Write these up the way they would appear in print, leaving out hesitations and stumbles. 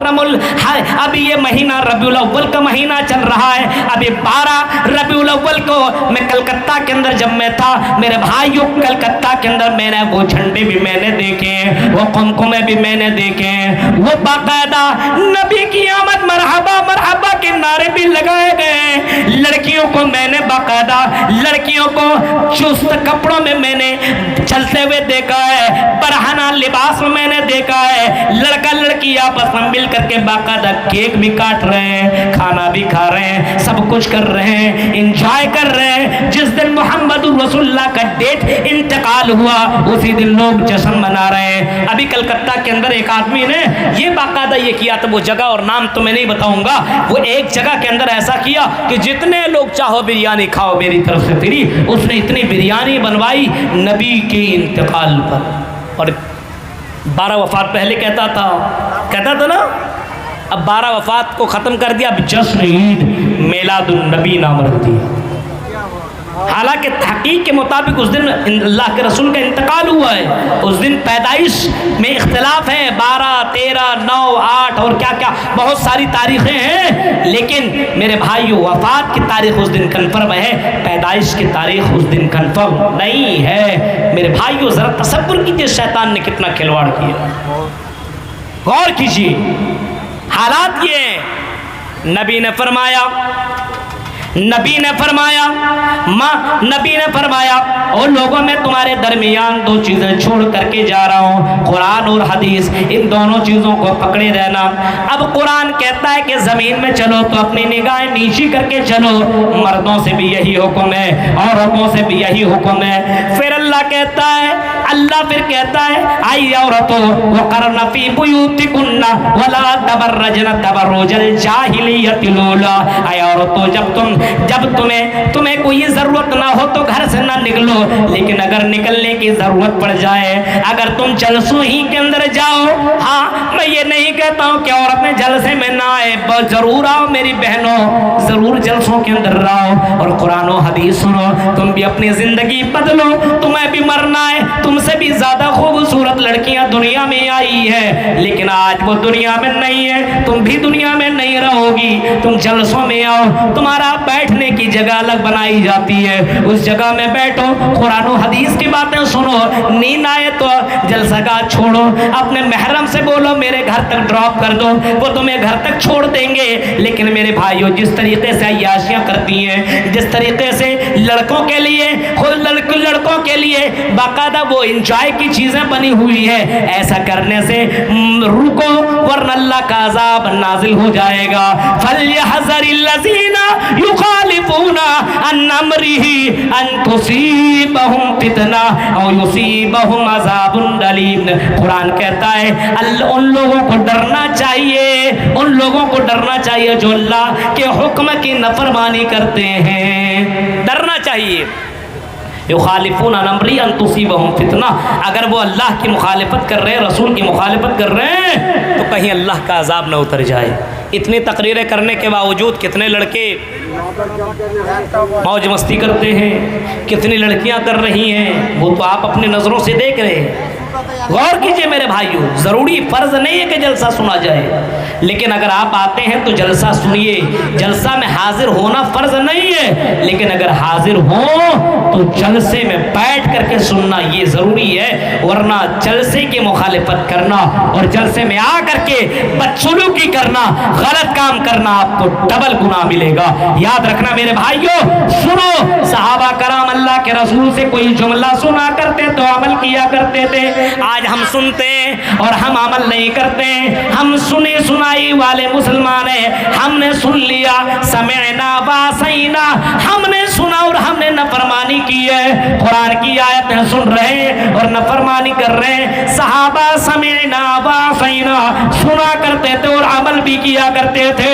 ابھی یہ مہینہ ربیع الاول کا مہینہ چل رہا ہے. ابھی 12 ربیع الاول کو میں کلکتہ کے اندر جب میں تھا میرے بھائیوں, کلکتہ کے اندر میں نے وہ جھنڈے بھی میں نے دیکھے, وہ قمقمے بھی میں نے دیکھے, وہ باقاعدہ نبی کی آمد مرحبا مرحبا کے نعرے بھی لگائے گئے. لڑکیوں کو میں نے باقاعدہ لڑکیوں کو چست کپڑوں میں نے چلتے ہوئے دیکھا ہے, برہنہ لباس میں نے دیکھا ہے. لڑکا لڑکی آپس میں مل کر کے باقاعدہ کیک بھی کاٹ رہے ہیں, کھانا بھی کھا رہے ہیں, سب کچھ کر رہے ہیں, انجوائے کر رہے ہیں. جس دن محمد رسول اللہ کا ڈیٹ انتقال ہوا اسی دن لوگ جشن منا رہے ہیں. ابھی کلکتہ کے اندر ایک آدمی نے یہ باقاعدہ یہ کیا تھا, وہ جگہ اور نام تو میں نہیں بتاؤں گا, وہ ایک جگہ کے اندر ایسا کیا کہ جتنے لوگ چاہو بریانی کھاؤ میری طرف سے تیری. اس نے اتنی بریانی بنوائی نبی کے انتقال پر. اور 12 وفات پہلے کہتا تھا نا, اب 12 وفات کو ختم کر دیا, اب جشن عید میلاد النبی نام رکھ دیا. حالانکہ تحقیق کے مطابق اس دن اللہ کے رسول کا انتقال ہوا ہے. اس دن پیدائش میں اختلاف ہے, 12, 13, 9, 8 اور کیا کیا بہت ساری تاریخیں ہیں, لیکن میرے بھائیو وفات کی تاریخ اس دن کنفرم ہے, پیدائش کی تاریخ اس دن کنفرم نہیں ہے. میرے بھائیو ذرا تصور کیجئے شیطان نے کتنا کھلواڑ کیا, غور کیجئے. حالات یہ نبی نے فرمایا او لوگوں میں تمہارے درمیان 2 چیزیں چھوڑ کر کے جا رہا ہوں, قرآن اور حدیث, ان دونوں چیزوں کو پکڑے رہنا. اب قرآن کہتا ہے کہ زمین میں چلو تو اپنی نگاہیں نیچی کر کے چلو, مردوں سے بھی یہی حکم ہے, عورتوں سے بھی یہی حکم ہے. پھر اللہ کہتا ہے آئی عورتوں وقرن فی بیوتکن ولا تبرجن تبرج الجاہلیۃ الاولی. اے عورتوں جب تمہیں کوئی ضرورت نہ ہو تو گھر سے نہ نکلو, لیکن اگر نکلنے کی ضرورت پڑ جائے, اگر تم جلسوں ہی کے اندر جاؤ, ہاں میں یہ نہیں کہتا ہوں کہ عورتیں جلسے میں نہ آئے, ضرور آؤ میری بہنوں, ضرور جلسوں کے اندر رہو اور قرآن و حدیث سنو. تم بھی اپنی زندگی بدلو, تمہیں بھی مرنا ہے. تم سے بھی زیادہ خوبصورت لڑکیاں دنیا میں آئی ہے, لیکن آج وہ دنیا میں نہیں ہے, تم بھی دنیا میں نہیں رہو گی. تم جلسوں میں آؤ, تمہارا بیٹھنے کی جگہ الگ بنائی جاتی ہے, اس جگہ میں بیٹھو, قرآن و حدیث کی باتیں سنو. نیند آئے تو جلسہ گاہ چھوڑو, اپنے محرم سے بولو میرے گھر تک ڈراپ کر دو, وہ تمہیں گھر تک چھوڑ دیں گے. لیکن میرے بھائیو جس طریقے سے عیاشیاں کرتی ہیں, جس طریقے سے لڑکوں کے لیے لڑکوں کے لیے باقاعدہ وہ انجوائے کی چیزیں بنی ہوئی ہے, ایسا کرنے سے رکو ورنہ اللہ کا عذاب نازل ہو جائے گا. فَلْيَحْذَرِ الَّذِينَ يُخَالِفُونَ عَنْ أَمْرِهِ أَن تُصِيبَهُمْ فِتْنَةٌ أَوْ يُصِيبَهُمْ عَذَابٌ أَلِيمٌ. قرآن کہتا ہے ان لوگوں کو ڈرنا چاہیے جو اللہ کے حکم کی نافرمانی کرتے ہیں, ڈرنا چاہیے. یخالفون عن امری ان تصیبہم فتنہ, اگر وہ اللہ کی مخالفت کر رہے ہیں, رسول کی مخالفت کر رہے ہیں, تو کہیں اللہ کا عذاب نہ اتر جائے. اتنی تقریریں کرنے کے باوجود کتنے لڑکے موج مستی کرتے ہیں, کتنی لڑکیاں کر رہی ہیں, وہ تو آپ اپنی نظروں سے دیکھ رہے ہیں. غور کیجئے میرے بھائیو, ضروری فرض نہیں ہے کہ جلسہ سنا جائے, لیکن اگر آپ آتے ہیں تو جلسہ سنیے. جلسہ میں حاضر ہونا فرض نہیں ہے, لیکن اگر حاضر ہوں تو جلسے میں بیٹھ کر کے سننا یہ ضروری ہے, ورنہ جلسے کی مخالفت کرنا اور جلسے میں آ کر کے بدسلوکی کرنا, غلط کام کرنا, آپ کو ڈبل گناہ ملے گا. یاد رکھنا میرے بھائیو, سنو, صحابہ کرام اللہ کے رسول سے کوئی جملہ سنا کرتے تو عمل کیا کرتے تھے. آج ہم سنتے ہیں اور ہم عمل نہیں کرتے. ہم سنی سنائی والے مسلمان ہیں, ہم نے سن لیا, سمعنا وعصینا, ہم نے سنا اور ہم نے نافرمانی کی ہے. قرآن کی آیتیں سن رہے ہیں اور نافرمانی کر رہے ہیں. صحابہ سمعنا وعصینا سنا کرتے تھے اور عمل بھی کیا کرتے تھے.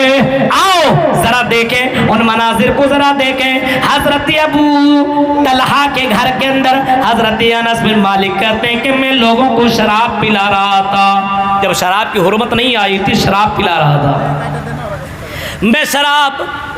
آؤ ذرا دیکھیں ان مناظر کو, ذرا دیکھیں. حضرت ابو طلحہ کے گھر کے اندر حضرت انس بن مالک کہتے ہیں کہ میں لوگوں کو شراب پلا رہا تھا. جب شراب کی حرمت نہیں آئی تھی, شراب پلا رہا تھا. میں شراب